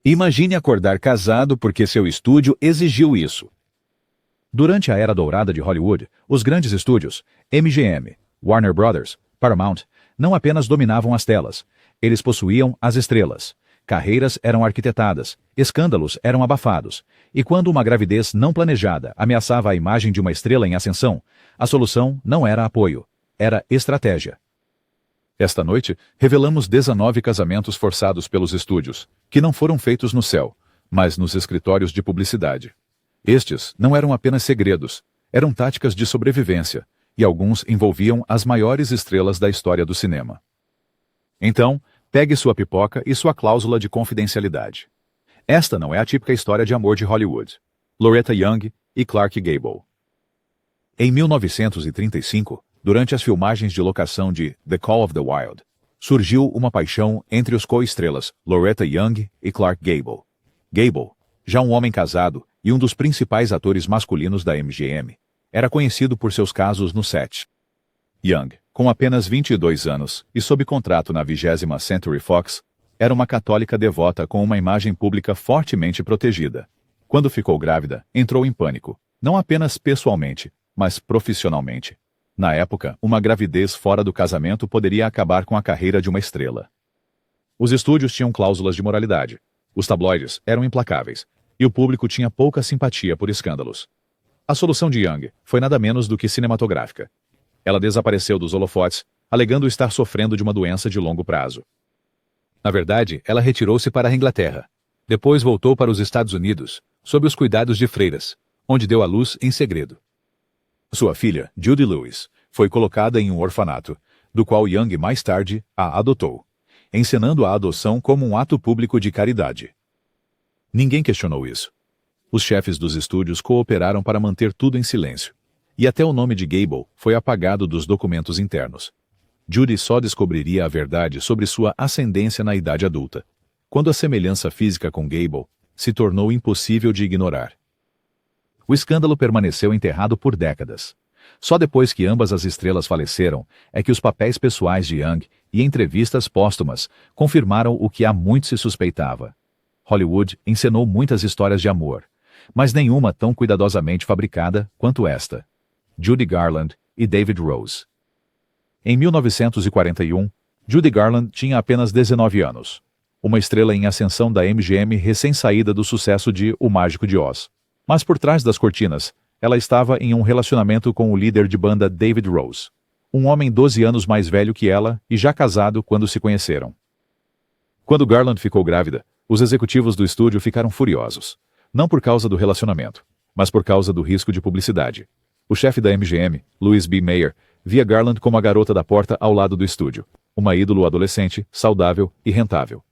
Imagine acordar casado porque seu estúdio exigiu isso. Durante a era dourada de Hollywood, os grandes estúdios, MGM, Warner Brothers, Paramount, não apenas dominavam as telas, eles possuíam as estrelas. Carreiras eram arquitetadas, escândalos eram abafados, e quando uma gravidez não planejada ameaçava a imagem de uma estrela em ascensão, a solução não era apoio, era estratégia. Esta noite, revelamos 19 casamentos forçados pelos estúdios, que não foram feitos no céu, mas nos escritórios de publicidade. Estes não eram apenas segredos, eram táticas de sobrevivência, e alguns envolviam as maiores estrelas da história do cinema. Então, pegue sua pipoca e sua cláusula de confidencialidade. Esta não é a típica história de amor de Hollywood. Loretta Young e Clark Gable. Em 1935, durante as filmagens de locação de The Call of the Wild, surgiu uma paixão entre os co-estrelas Loretta Young e Clark Gable. Gable, já um homem casado e um dos principais atores masculinos da MGM, era conhecido por seus casos no set. Young, com apenas 22 anos e sob contrato na 20ª Century Fox, era uma católica devota com uma imagem pública fortemente protegida. Quando ficou grávida, entrou em pânico, não apenas pessoalmente, mas profissionalmente. Na época, uma gravidez fora do casamento poderia acabar com a carreira de uma estrela. Os estúdios tinham cláusulas de moralidade, os tabloides eram implacáveis, e o público tinha pouca simpatia por escândalos. A solução de Young foi nada menos do que cinematográfica. Ela desapareceu dos holofotes, alegando estar sofrendo de uma doença de longo prazo. Na verdade, ela retirou-se para a Inglaterra. Depois voltou para os Estados Unidos, sob os cuidados de freiras, onde deu à luz em segredo. Sua filha, Judy Lewis, foi colocada em um orfanato, do qual Young mais tarde a adotou, encenando a adoção como um ato público de caridade. Ninguém questionou isso. Os chefes dos estúdios cooperaram para manter tudo em silêncio, e até o nome de Gable foi apagado dos documentos internos. Judy só descobriria a verdade sobre sua ascendência na idade adulta, quando a semelhança física com Gable se tornou impossível de ignorar. O escândalo permaneceu enterrado por décadas. Só depois que ambas as estrelas faleceram é que os papéis pessoais de Young e entrevistas póstumas confirmaram o que há muito se suspeitava. Hollywood encenou muitas histórias de amor, mas nenhuma tão cuidadosamente fabricada quanto esta. Judy Garland e David Rose. Em 1941, Judy Garland tinha apenas 19 anos, uma estrela em ascensão da MGM recém-saída do sucesso de O Mágico de Oz. Mas por trás das cortinas, ela estava em um relacionamento com o líder de banda David Rose, um homem 12 anos mais velho que ela e já casado quando se conheceram. Quando Garland ficou grávida, os executivos do estúdio ficaram furiosos, não por causa do relacionamento, mas por causa do risco de publicidade. O chefe da MGM, Louis B. Mayer, via Garland como a garota da porta ao lado do estúdio, uma ídolo adolescente, saudável e rentável.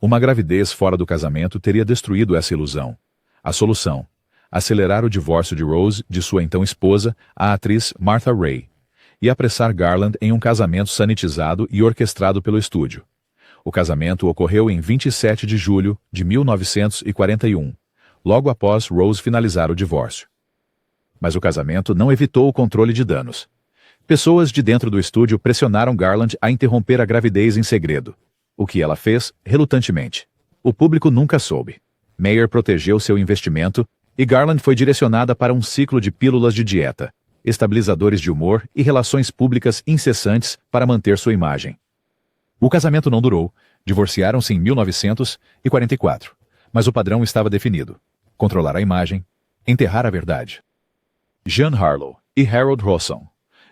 Uma gravidez fora do casamento teria destruído essa ilusão. A solução: acelerar o divórcio de Rose de sua então esposa, a atriz Martha Raye, e apressar Garland em um casamento sanitizado e orquestrado pelo estúdio. O casamento ocorreu em 27 de julho de 1941, logo após Rose finalizar o divórcio. Mas o casamento não evitou o controle de danos. Pessoas de dentro do estúdio pressionaram Garland a interromper a gravidez em segredo, o que ela fez relutantemente. O público nunca soube. Mayer protegeu seu investimento e Garland foi direcionada para um ciclo de pílulas de dieta, estabilizadores de humor e relações públicas incessantes para manter sua imagem. O casamento não durou, divorciaram-se em 1944, mas o padrão estava definido: controlar a imagem, enterrar a verdade. Jean Harlow e Harold Rosson.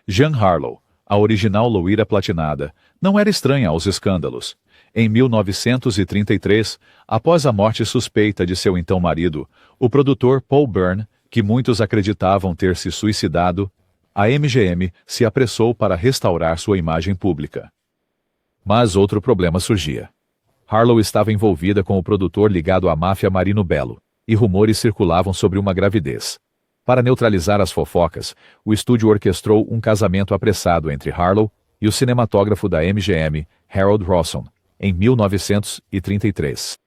Jean Harlow, a original loira platinada, não era estranha aos escândalos. Em 1933, após a morte suspeita de seu então marido, o produtor Paul Byrne, que muitos acreditavam ter se suicidado, a MGM se apressou para restaurar sua imagem pública. Mas outro problema surgia. Harlow estava envolvida com o produtor ligado à máfia Marino Bello, e rumores circulavam sobre uma gravidez. Para neutralizar as fofocas, o estúdio orquestrou um casamento apressado entre Harlow e o cinematógrafo da MGM, Harold Rosson, em 1933.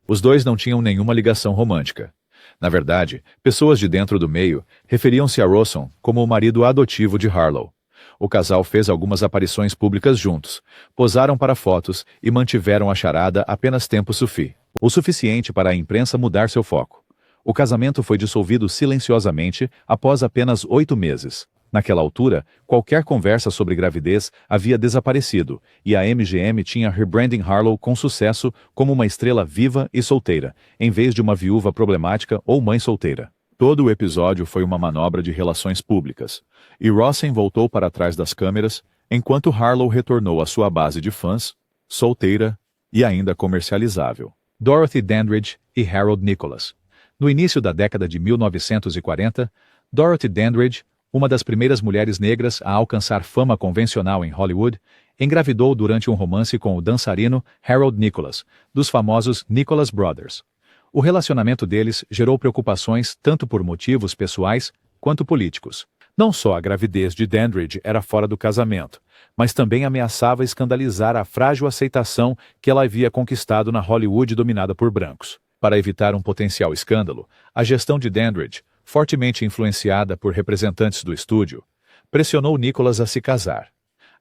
Os dois não tinham nenhuma ligação romântica. Na verdade, pessoas de dentro do meio referiam-se a Rosson como o marido adotivo de Harlow. O casal fez algumas aparições públicas juntos, posaram para fotos e mantiveram a charada apenas tempo sufi. o suficiente para a imprensa mudar seu foco. O casamento foi dissolvido silenciosamente após apenas 8 meses. Naquela altura, qualquer conversa sobre gravidez havia desaparecido, e a MGM tinha rebranding Harlow com sucesso como uma estrela viva e solteira, em vez de uma viúva problemática ou mãe solteira. Todo o episódio foi uma manobra de relações públicas, e Rossen voltou para trás das câmeras, enquanto Harlow retornou à sua base de fãs, solteira e ainda comercializável. Dorothy Dandridge e Harold Nicholas. No início da década de 1940, Dorothy Dandridge, uma das primeiras mulheres negras a alcançar fama convencional em Hollywood, engravidou durante um romance com o dançarino Harold Nicholas, dos famosos Nicholas Brothers. O relacionamento deles gerou preocupações tanto por motivos pessoais quanto políticos. Não só a gravidez de Dandridge era fora do casamento, mas também ameaçava escandalizar a frágil aceitação que ela havia conquistado na Hollywood dominada por brancos. Para evitar um potencial escândalo, a gestão de Dandridge, fortemente influenciada por representantes do estúdio, pressionou Nicholas a se casar.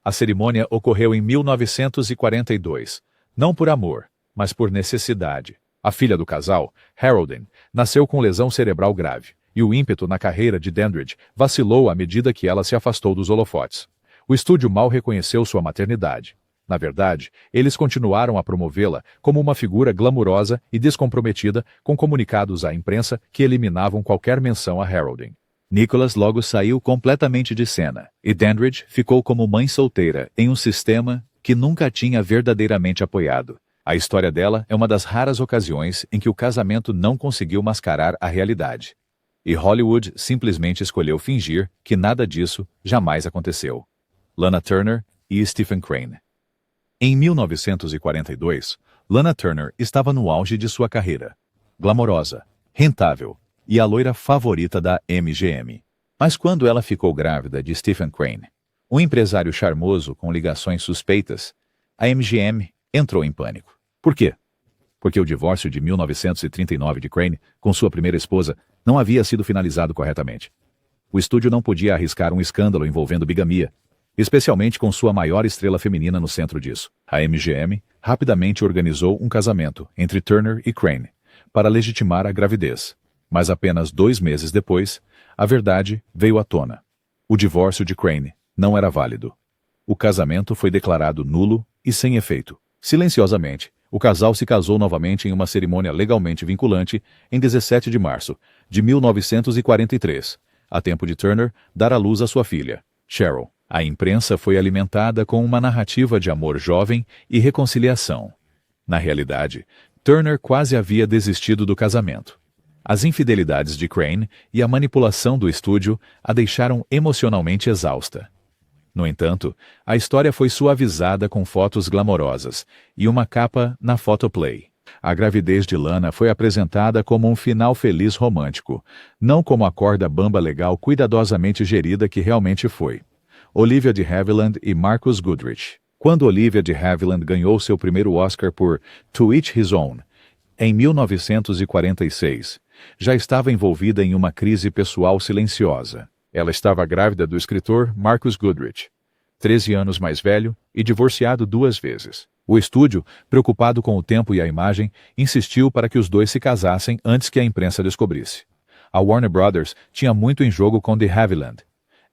A cerimônia ocorreu em 1942, não por amor, mas por necessidade. A filha do casal, Haroldine, nasceu com lesão cerebral grave, e o ímpeto na carreira de Dandridge vacilou à medida que ela se afastou dos holofotes. O estúdio mal reconheceu sua maternidade. Na verdade, eles continuaram a promovê-la como uma figura glamurosa e descomprometida, com comunicados à imprensa que eliminavam qualquer menção a Haroldine. Nicholas logo saiu completamente de cena, e Dandridge ficou como mãe solteira em um sistema que nunca a tinha verdadeiramente apoiado. A história dela é uma das raras ocasiões em que o casamento não conseguiu mascarar a realidade. E Hollywood simplesmente escolheu fingir que nada disso jamais aconteceu. Lana Turner e Stephen Crane. Em 1942, Lana Turner estava no auge de sua carreira. Glamourosa, rentável e a loira favorita da MGM. Mas quando ela ficou grávida de Stephen Crane, um empresário charmoso com ligações suspeitas, a MGM entrou em pânico. Por quê? Porque o divórcio de 1939 de Crane com sua primeira esposa não havia sido finalizado corretamente. O estúdio não podia arriscar um escândalo envolvendo bigamia, especialmente com sua maior estrela feminina no centro disso. A MGM rapidamente organizou um casamento entre Turner e Crane para legitimar a gravidez. Mas apenas 2 meses depois, a verdade veio à tona. O divórcio de Crane não era válido. O casamento foi declarado nulo e sem efeito. Silenciosamente, o casal se casou novamente em uma cerimônia legalmente vinculante em 17 de março de 1943, a tempo de Turner dar à luz a sua filha, Cheryl. A imprensa foi alimentada com uma narrativa de amor jovem e reconciliação. Na realidade, Turner quase havia desistido do casamento. As infidelidades de Crane e a manipulação do estúdio a deixaram emocionalmente exausta. No entanto, a história foi suavizada com fotos glamorosas e uma capa na Photoplay. A gravidez de Lana foi apresentada como um final feliz romântico, não como a corda bamba legal cuidadosamente gerida que realmente foi. Olivia de Havilland e Marcus Goodrich. Quando Olivia de Havilland ganhou seu primeiro Oscar por To Each His Own, em 1946, já estava envolvida em uma crise pessoal silenciosa. Ela estava grávida do escritor Marcus Goodrich, 13 anos mais velho e divorciado 2 vezes. O estúdio, preocupado com o tempo e a imagem, insistiu para que os dois se casassem antes que a imprensa descobrisse. A Warner Brothers tinha muito em jogo com de Havilland.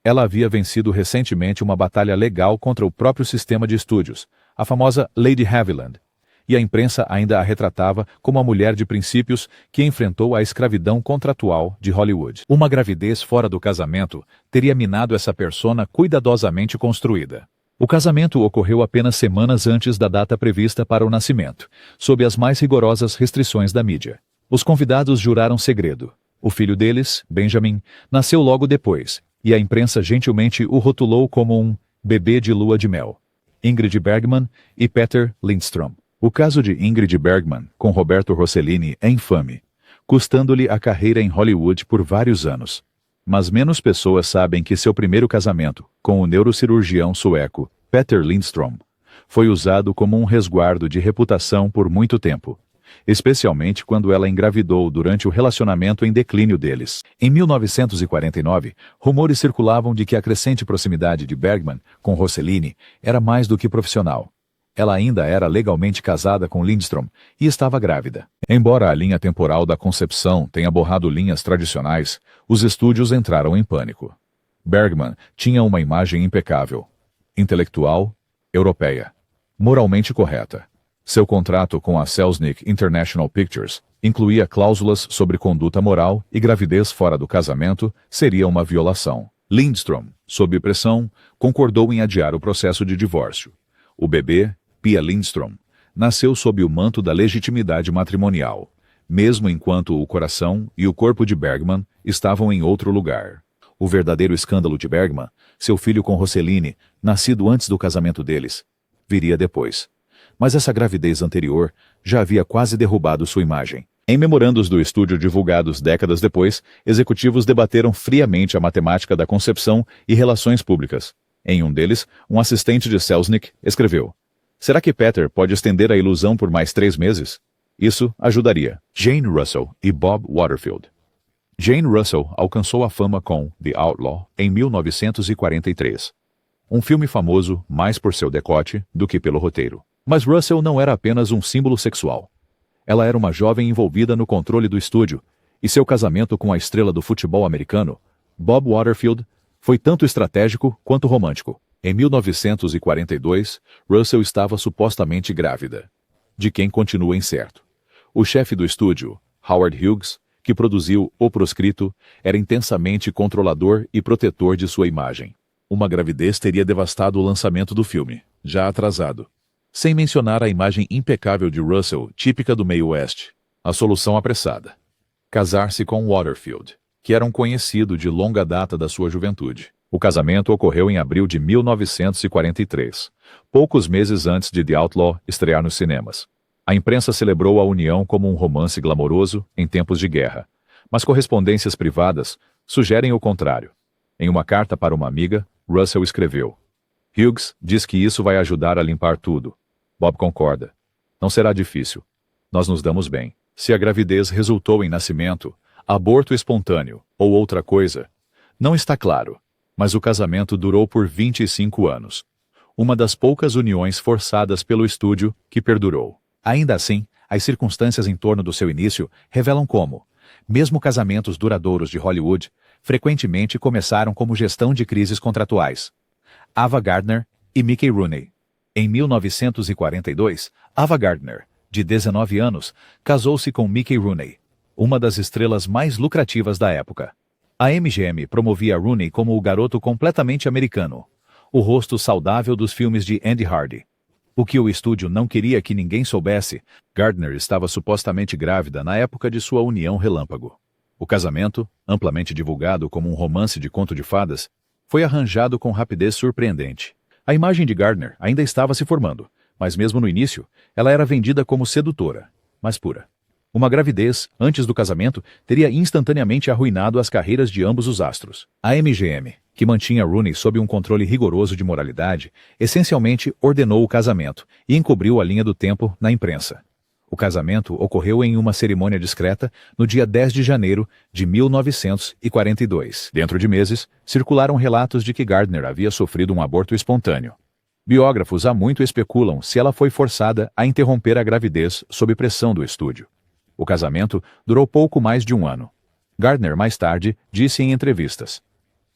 Ela havia vencido recentemente uma batalha legal contra o próprio sistema de estúdios, a famosa Lady Havilland, e a imprensa ainda a retratava como a mulher de princípios que enfrentou a escravidão contratual de Hollywood. Uma gravidez fora do casamento teria minado essa persona cuidadosamente construída. O casamento ocorreu apenas semanas antes da data prevista para o nascimento, sob as mais rigorosas restrições da mídia. Os convidados juraram segredo. O filho deles, Benjamin, nasceu logo depois, e a imprensa gentilmente o rotulou como um bebê de lua de mel. Ingrid Bergman e Peter Lindstrom. O caso de Ingrid Bergman com Roberto Rossellini é infame, custando-lhe a carreira em Hollywood por vários anos. Mas menos pessoas sabem que seu primeiro casamento, com o neurocirurgião sueco Peter Lindstrom, foi usado como um resguardo de reputação por muito tempo, especialmente quando ela engravidou durante o relacionamento em declínio deles. Em 1949, rumores circulavam de que a crescente proximidade de Bergman com Rossellini era mais do que profissional. Ela ainda era legalmente casada com Lindstrom e estava grávida. Embora a linha temporal da concepção tenha borrado linhas tradicionais, os estúdios entraram em pânico. Bergman tinha uma imagem impecável, intelectual, europeia, moralmente correta. Seu contrato com a Selznick International Pictures incluía cláusulas sobre conduta moral e gravidez fora do casamento seria uma violação. Lindstrom, sob pressão, concordou em adiar o processo de divórcio. O bebê, Pia Lindstrom, nasceu sob o manto da legitimidade matrimonial, mesmo enquanto o coração e o corpo de Bergman estavam em outro lugar. O verdadeiro escândalo de Bergman, seu filho com Rossellini, nascido antes do casamento deles, viria depois. Mas essa gravidez anterior já havia quase derrubado sua imagem. Em memorandos do estúdio divulgados décadas depois, executivos debateram friamente a matemática da concepção e relações públicas. Em um deles, um assistente de Selznick escreveu: "Será que Peter pode estender a ilusão por mais 3 meses? Isso ajudaria." Jane Russell e Bob Waterfield. Jane Russell alcançou a fama com The Outlaw em 1943. Um filme famoso mais por seu decote do que pelo roteiro. Mas Russell não era apenas um símbolo sexual. Ela era uma jovem envolvida no controle do estúdio, e seu casamento com a estrela do futebol americano, Bob Waterfield, foi tanto estratégico quanto romântico. Em 1942, Russell estava supostamente grávida, de quem continua incerto. O chefe do estúdio, Howard Hughes, que produziu O Proscrito, era intensamente controlador e protetor de sua imagem. Uma gravidez teria devastado o lançamento do filme, já atrasado. Sem mencionar a imagem impecável de Russell, típica do meio oeste. A solução apressada: casar-se com Waterfield, que era um conhecido de longa data da sua juventude. O casamento ocorreu em abril de 1943, poucos meses antes de The Outlaw estrear nos cinemas. A imprensa celebrou a união como um romance glamouroso em tempos de guerra, mas correspondências privadas sugerem o contrário. Em uma carta para uma amiga, Russell escreveu: "Hughes diz que isso vai ajudar a limpar tudo. Bob concorda. Não será difícil. Nós nos damos bem. Se a gravidez resultou em nascimento, aborto espontâneo ou outra coisa, não está claro, mas o casamento durou por 25 anos. Uma das poucas uniões forçadas pelo estúdio que perdurou. Ainda assim, as circunstâncias em torno do seu início revelam como, mesmo casamentos duradouros de Hollywood, frequentemente começaram como gestão de crises contratuais. Ava Gardner e Mickey Rooney. Em 1942, Ava Gardner, de 19 anos, casou-se com Mickey Rooney, uma das estrelas mais lucrativas da época. A MGM promovia Rooney como o garoto completamente americano, o rosto saudável dos filmes de Andy Hardy. O que o estúdio não queria que ninguém soubesse, Gardner estava supostamente grávida na época de sua união relâmpago. O casamento, amplamente divulgado como um romance de conto de fadas, foi arranjado com rapidez surpreendente. A imagem de Gardner ainda estava se formando, mas mesmo no início, ela era vendida como sedutora, mas pura. Uma gravidez, antes do casamento, teria instantaneamente arruinado as carreiras de ambos os astros. A MGM, que mantinha Rooney sob um controle rigoroso de moralidade, essencialmente ordenou o casamento e encobriu a linha do tempo na imprensa. O casamento ocorreu em uma cerimônia discreta no dia 10 de janeiro de 1942. Dentro de meses, circularam relatos de que Gardner havia sofrido um aborto espontâneo. Biógrafos há muito especulam se ela foi forçada a interromper a gravidez sob pressão do estúdio. O casamento durou pouco mais de um ano. Gardner, mais tarde, disse em entrevistas: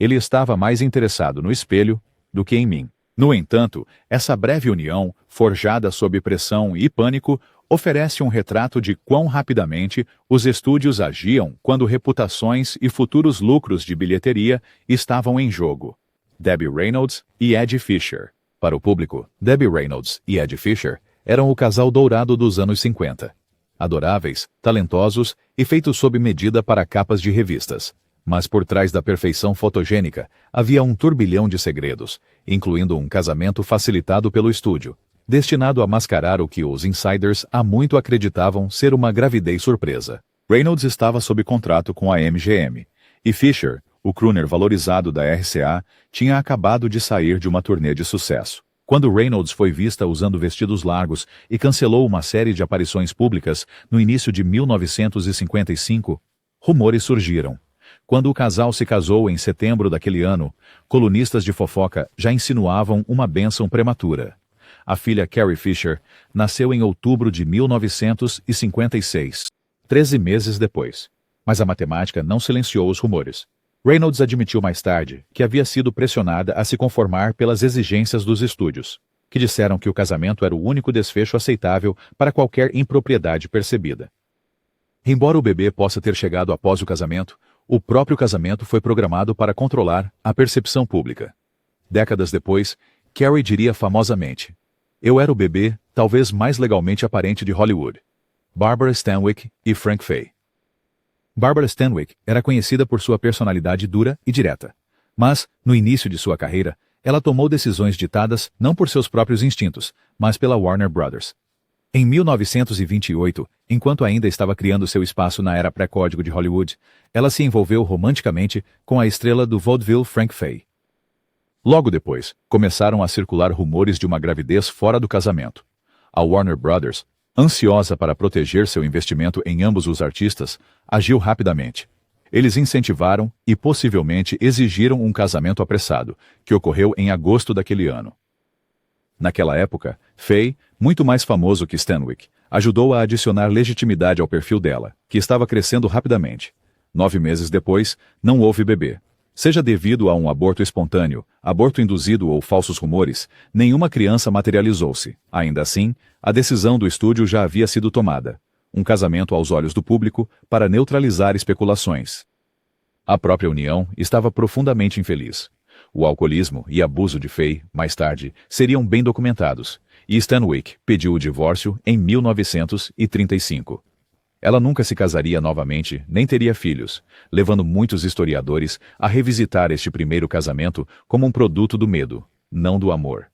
"Ele estava mais interessado no espelho do que em mim." No entanto, essa breve união, forjada sob pressão e pânico, oferece um retrato de quão rapidamente os estúdios agiam quando reputações e futuros lucros de bilheteria estavam em jogo. Debbie Reynolds e Ed Fisher. Para o público, Debbie Reynolds e Ed Fisher eram o casal dourado dos anos 50. Adoráveis, talentosos e feitos sob medida para capas de revistas. Mas por trás da perfeição fotogênica havia um turbilhão de segredos, incluindo um casamento facilitado pelo estúdio, destinado a mascarar o que os insiders há muito acreditavam ser uma gravidez surpresa. Reynolds estava sob contrato com a MGM, e Fisher, o crooner valorizado da RCA, tinha acabado de sair de uma turnê de sucesso. Quando Reynolds foi vista usando vestidos largos e cancelou uma série de aparições públicas no início de 1955, rumores surgiram. Quando o casal se casou em setembro daquele ano, colunistas de fofoca já insinuavam uma bênção prematura. a filha Carrie Fisher, nasceu em outubro de 1956, 13 meses depois. Mas a matemática não silenciou os rumores. Reynolds admitiu mais tarde que havia sido pressionada a se conformar pelas exigências dos estúdios, que disseram que o casamento era o único desfecho aceitável para qualquer impropriedade percebida. Embora o bebê possa ter chegado após o casamento, o próprio casamento foi programado para controlar a percepção pública. Décadas depois, Carrie diria famosamente: "Eu era o bebê, talvez mais legalmente aparente de Hollywood." Barbara Stanwyck e Frank Fay. Barbara Stanwyck era conhecida por sua personalidade dura e direta. Mas, no início de sua carreira, ela tomou decisões ditadas não por seus próprios instintos, mas pela Warner Brothers. Em 1928, enquanto ainda estava criando seu espaço na era pré-código de Hollywood, ela se envolveu romanticamente com a estrela do vaudeville Frank Fay. Logo depois, começaram a circular rumores de uma gravidez fora do casamento. A Warner Brothers, ansiosa para proteger seu investimento em ambos os artistas, agiu rapidamente. Eles incentivaram e possivelmente exigiram um casamento apressado, que ocorreu em agosto daquele ano. Naquela época, Fay, muito mais famoso que Stanwyck, ajudou a adicionar legitimidade ao perfil dela, que estava crescendo rapidamente. 9 meses depois, não houve bebê. Seja devido a um aborto espontâneo, aborto induzido ou falsos rumores, nenhuma criança materializou-se. Ainda assim, a decisão do estúdio já havia sido tomada. Um casamento aos olhos do público para neutralizar especulações. A própria união estava profundamente infeliz. O alcoolismo e abuso de Fay, mais tarde, seriam bem documentados, e Stanwyck pediu o divórcio em 1935. Ela nunca se casaria novamente, nem teria filhos, levando muitos historiadores a revisitar este primeiro casamento como um produto do medo, não do amor.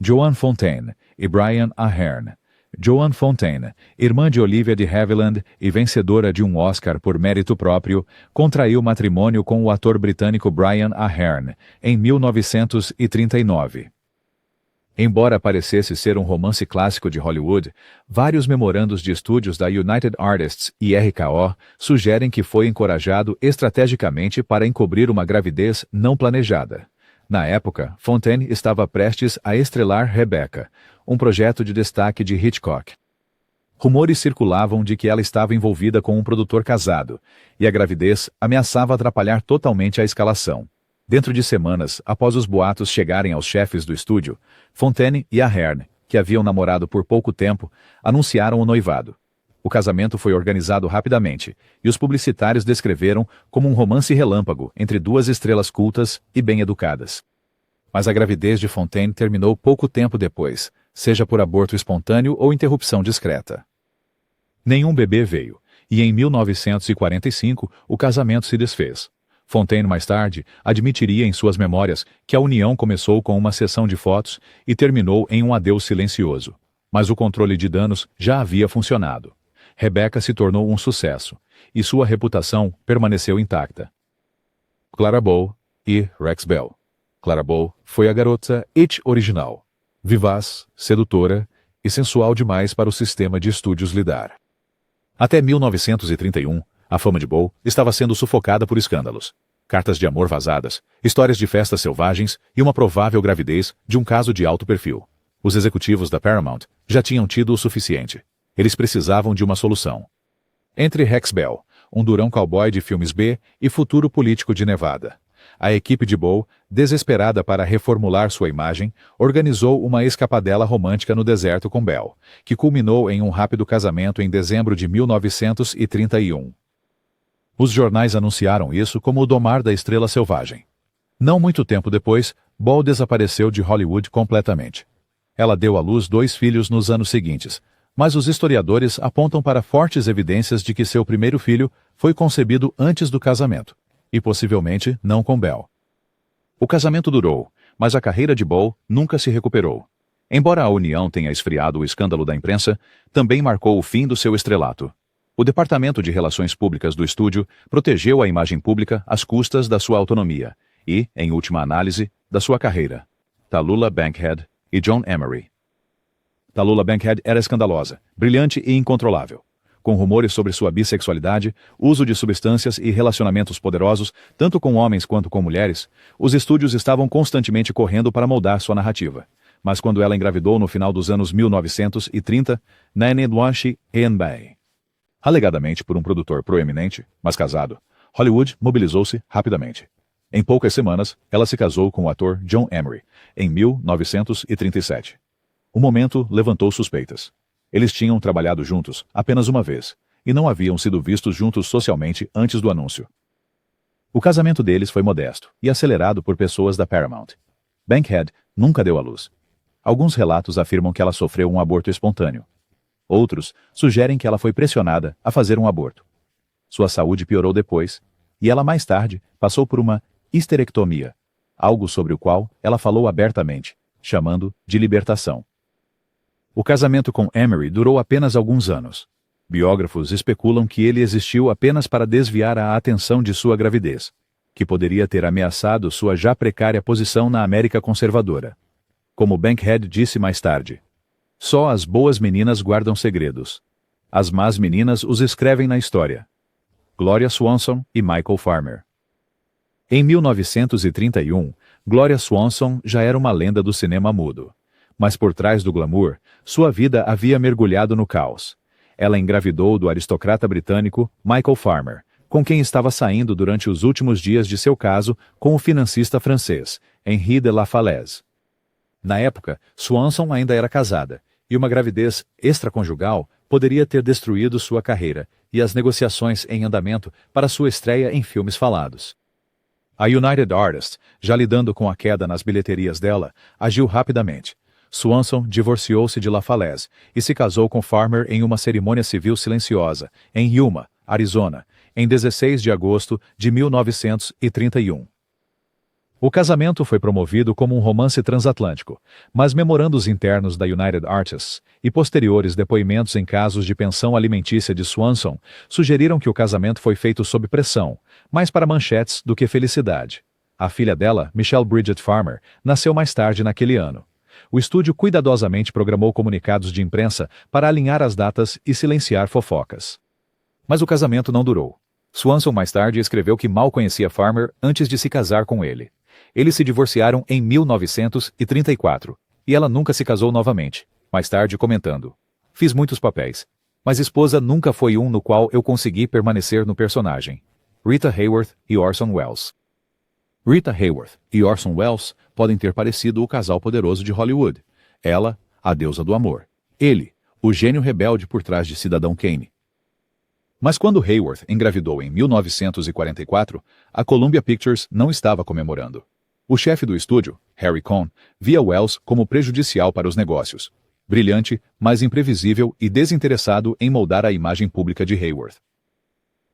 Joan Fontaine e Brian Aherne. Joan Fontaine, irmã de Olivia de Havilland e vencedora de um Oscar por mérito próprio, contraiu matrimônio com o ator britânico Brian Aherne em 1939. Embora parecesse ser um romance clássico de Hollywood, vários memorandos de estúdios da United Artists e RKO sugerem que foi encorajado estrategicamente para encobrir uma gravidez não planejada. Na época, Fontaine estava prestes a estrelar Rebecca, um projeto de destaque de Hitchcock. Rumores circulavam de que ela estava envolvida com um produtor casado, e a gravidez ameaçava atrapalhar totalmente a escalação. Dentro de semanas, após os boatos chegarem aos chefes do estúdio, Fontaine e Aherne, que haviam namorado por pouco tempo, anunciaram o noivado. O casamento foi organizado rapidamente, e os publicitários descreveram como um romance relâmpago entre duas estrelas cultas e bem-educadas. Mas a gravidez de Fontaine terminou pouco tempo depois, seja por aborto espontâneo ou interrupção discreta. Nenhum bebê veio, e em 1945 o casamento se desfez. Fontaine mais tarde admitiria em suas memórias que a união começou com uma sessão de fotos e terminou em um adeus silencioso. Mas o controle de danos já havia funcionado. Rebecca se tornou um sucesso, e sua reputação permaneceu intacta. Clara Bow e Rex Bell. Clara Bow foi a garota It original, vivaz, sedutora e sensual demais para o sistema de estúdios lidar. Até 1931, a fama de Bow estava sendo sufocada por escândalos. Cartas de amor vazadas, histórias de festas selvagens e uma provável gravidez de um caso de alto perfil. Os executivos da Paramount já tinham tido o suficiente. Eles precisavam de uma solução. Entre Rex Bell, um durão cowboy de filmes B e futuro político de Nevada, a equipe de Bow, desesperada para reformular sua imagem, organizou uma escapadela romântica no deserto com Bell, que culminou em um rápido casamento em dezembro de 1931. Os jornais anunciaram isso como o domar da estrela selvagem. Não muito tempo depois, Bow desapareceu de Hollywood completamente. Ela deu à luz 2 filhos nos anos seguintes, mas os historiadores apontam para fortes evidências de que seu primeiro filho foi concebido antes do casamento, e possivelmente não com Bell. O casamento durou, mas a carreira de Bow nunca se recuperou. Embora a união tenha esfriado o escândalo da imprensa, também marcou o fim do seu estrelato. O Departamento de Relações Públicas do estúdio protegeu a imagem pública às custas da sua autonomia e, em última análise, da sua carreira. Tallulah Bankhead e John Emery. Tallulah Bankhead era escandalosa, brilhante e incontrolável. Com rumores sobre sua bissexualidade, uso de substâncias e relacionamentos poderosos, tanto com homens quanto com mulheres, os estúdios estavam constantemente correndo para moldar sua narrativa. mas quando ela engravidou no final dos anos 1930, Nanny Dwanshi Bay. Alegadamente por um produtor proeminente, mas casado, Hollywood mobilizou-se rapidamente. Em poucas semanas, ela se casou com o ator John Emery, em 1937. O momento levantou suspeitas. Eles tinham trabalhado juntos apenas uma vez, e não haviam sido vistos juntos socialmente antes do anúncio. O casamento deles foi modesto e acelerado por pessoas da Paramount. Bankhead nunca deu à luz. Alguns relatos afirmam que ela sofreu um aborto espontâneo. Outros sugerem que ela foi pressionada a fazer um aborto. Sua saúde piorou depois, e ela mais tarde passou por uma histerectomia, algo sobre o qual ela falou abertamente, chamando de libertação. O casamento com Emery durou apenas alguns anos. Biógrafos especulam que ele existiu apenas para desviar a atenção de sua gravidez, que poderia ter ameaçado sua já precária posição na América conservadora. Como Bankhead disse mais tarde, só as boas meninas guardam segredos. As más meninas os escrevem na história. Gloria Swanson e Michael Farmer. Em 1931, Gloria Swanson já era uma lenda do cinema mudo. Mas por trás do glamour, sua vida havia mergulhado no caos. Ela engravidou do aristocrata britânico Michael Farmer, com quem estava saindo durante os últimos dias de seu caso com o financista francês, Henri de La Falaise. Na época, Swanson ainda era casada, e uma gravidez extraconjugal poderia ter destruído sua carreira e as negociações em andamento para sua estreia em filmes falados. A United Artists, já lidando com a queda nas bilheterias dela, agiu rapidamente. Swanson divorciou-se de La Falaise e se casou com Farmer em uma cerimônia civil silenciosa, em Yuma, Arizona, em 16 de agosto de 1931. O casamento foi promovido como um romance transatlântico, mas memorandos internos da United Artists e posteriores depoimentos em casos de pensão alimentícia de Swanson sugeriram que o casamento foi feito sob pressão, mais para manchetes do que felicidade. A filha dela, Michelle Bridget Farmer, nasceu mais tarde naquele ano. O estúdio cuidadosamente programou comunicados de imprensa para alinhar as datas e silenciar fofocas. Mas o casamento não durou. Swanson mais tarde escreveu que mal conhecia Farmer antes de se casar com ele. Eles se divorciaram em 1934, e ela nunca se casou novamente, mais tarde comentando: "Fiz muitos papéis, mas esposa nunca foi um no qual eu consegui permanecer no personagem." Rita Hayworth e Orson Welles. Rita Hayworth e Orson Welles podem ter parecido o casal poderoso de Hollywood. Ela, a deusa do amor. Ele, o gênio rebelde por trás de Cidadão Kane. Mas quando Hayworth engravidou em 1944, a Columbia Pictures não estava comemorando. O chefe do estúdio, Harry Cohn, via Welles como prejudicial para os negócios. Brilhante, mas imprevisível e desinteressado em moldar a imagem pública de Hayworth.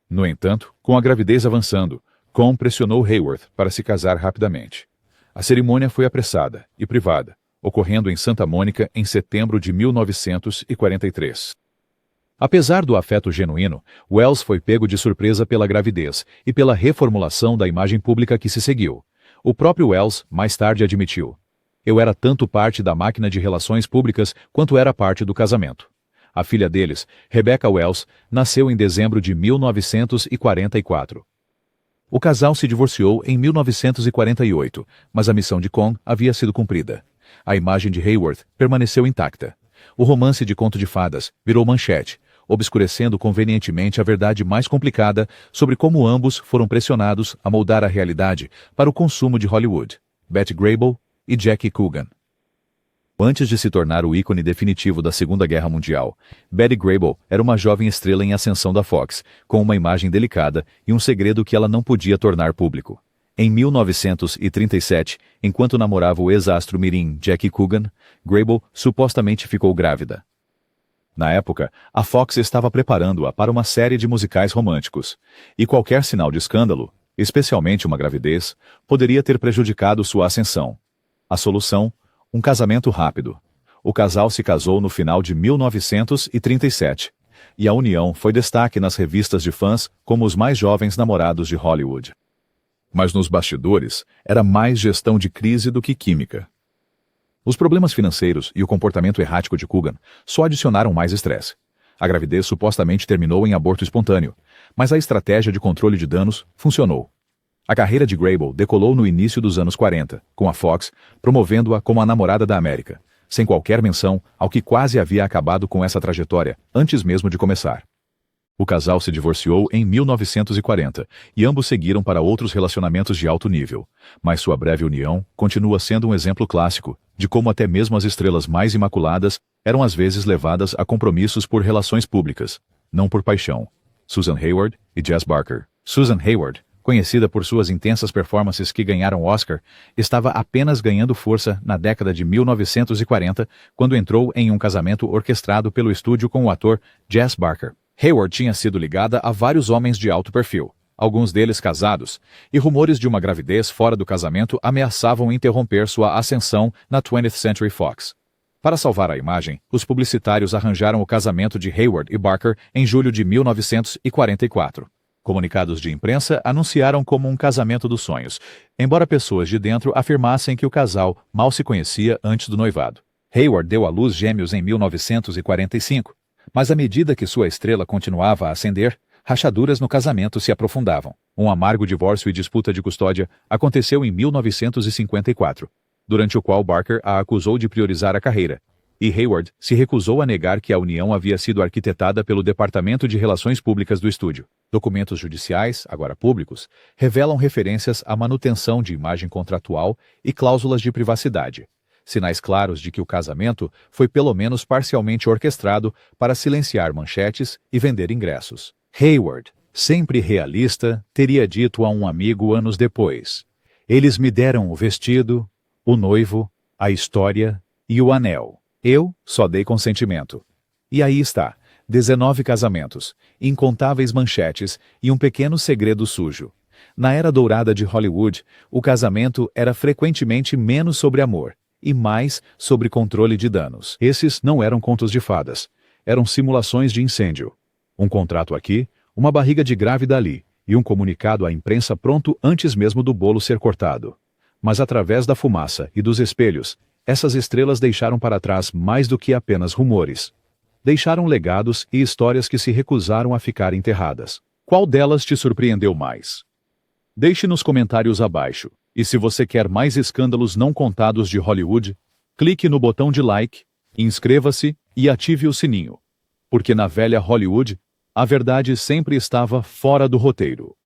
No entanto, com a gravidez avançando, Cohn pressionou Hayworth para se casar rapidamente. A cerimônia foi apressada e privada, ocorrendo em Santa Mônica em setembro de 1943. Apesar do afeto genuíno, Welles foi pego de surpresa pela gravidez e pela reformulação da imagem pública que se seguiu. O próprio Welles mais tarde admitiu: "Eu era tanto parte da máquina de relações públicas quanto era parte do casamento." A filha deles, Rebecca Welles, nasceu em dezembro de 1944. O casal se divorciou em 1948, mas a missão de Cohn havia sido cumprida. A imagem de Hayworth permaneceu intacta. O romance de conto de fadas virou manchete, obscurecendo convenientemente a verdade mais complicada sobre como ambos foram pressionados a moldar a realidade para o consumo de Hollywood, Betty Grable e Jackie Coogan. Antes de se tornar o ícone definitivo da Segunda Guerra Mundial, Betty Grable era uma jovem estrela em ascensão da Fox, com uma imagem delicada e um segredo que ela não podia tornar público. Em 1937, enquanto namorava o ex-astro mirim Jackie Coogan, Grable supostamente ficou grávida. Na época, a Fox estava preparando-a para uma série de musicais românticos, e qualquer sinal de escândalo, especialmente uma gravidez, poderia ter prejudicado sua ascensão. A solução: um casamento rápido. O casal se casou no final de 1937, e a união foi destaque nas revistas de fãs como os mais jovens namorados de Hollywood. Mas nos bastidores, era mais gestão de crise do que química. Os problemas financeiros e o comportamento errático de Coogan só adicionaram mais estresse. A gravidez supostamente terminou em aborto espontâneo, mas a estratégia de controle de danos funcionou. A carreira de Grable decolou no início dos anos 40, com a Fox promovendo-a como a namorada da América, sem qualquer menção ao que quase havia acabado com essa trajetória, antes mesmo de começar. O casal se divorciou em 1940 e ambos seguiram para outros relacionamentos de alto nível, mas sua breve união continua sendo um exemplo clássico de como até mesmo as estrelas mais imaculadas eram às vezes levadas a compromissos por relações públicas, não por paixão. Susan Hayward e Jess Barker. Susan Hayward, conhecida por suas intensas performances que ganharam Oscar, estava apenas ganhando força na década de 1940 quando entrou em um casamento orquestrado pelo estúdio com o ator Jess Barker. Hayward tinha sido ligada a vários homens de alto perfil, alguns deles casados, e rumores de uma gravidez fora do casamento ameaçavam interromper sua ascensão na 20th Century Fox. Para salvar a imagem, os publicitários arranjaram o casamento de Hayward e Barker em julho de 1944. Comunicados de imprensa anunciaram como um casamento dos sonhos, embora pessoas de dentro afirmassem que o casal mal se conhecia antes do noivado. Hayward deu à luz gêmeos em 1945, mas à medida que sua estrela continuava a ascender, rachaduras no casamento se aprofundavam. Um amargo divórcio e disputa de custódia aconteceu em 1954, durante o qual Barker a acusou de priorizar a carreira, e Hayward se recusou a negar que a união havia sido arquitetada pelo Departamento de Relações Públicas do estúdio. Documentos judiciais, agora públicos, revelam referências à manutenção de imagem contratual e cláusulas de privacidade, sinais claros de que o casamento foi pelo menos parcialmente orquestrado para silenciar manchetes e vender ingressos. Hayward, sempre realista, teria dito a um amigo anos depois: "Eles me deram o vestido, o noivo, a história e o anel. Eu só dei consentimento." E aí está, 19 casamentos, incontáveis manchetes e um pequeno segredo sujo. Na era dourada de Hollywood, o casamento era frequentemente menos sobre amor e mais sobre controle de danos. Esses não eram contos de fadas, eram simulações de incêndio. Um contrato aqui, uma barriga de grávida ali, e um comunicado à imprensa pronto antes mesmo do bolo ser cortado. Mas através da fumaça e dos espelhos, essas estrelas deixaram para trás mais do que apenas rumores. Deixaram legados e histórias que se recusaram a ficar enterradas. Qual delas te surpreendeu mais? Deixe nos comentários abaixo. E se você quer mais escândalos não contados de Hollywood, clique no botão de like, inscreva-se e ative o sininho. Porque na velha Hollywood, a verdade sempre estava fora do roteiro.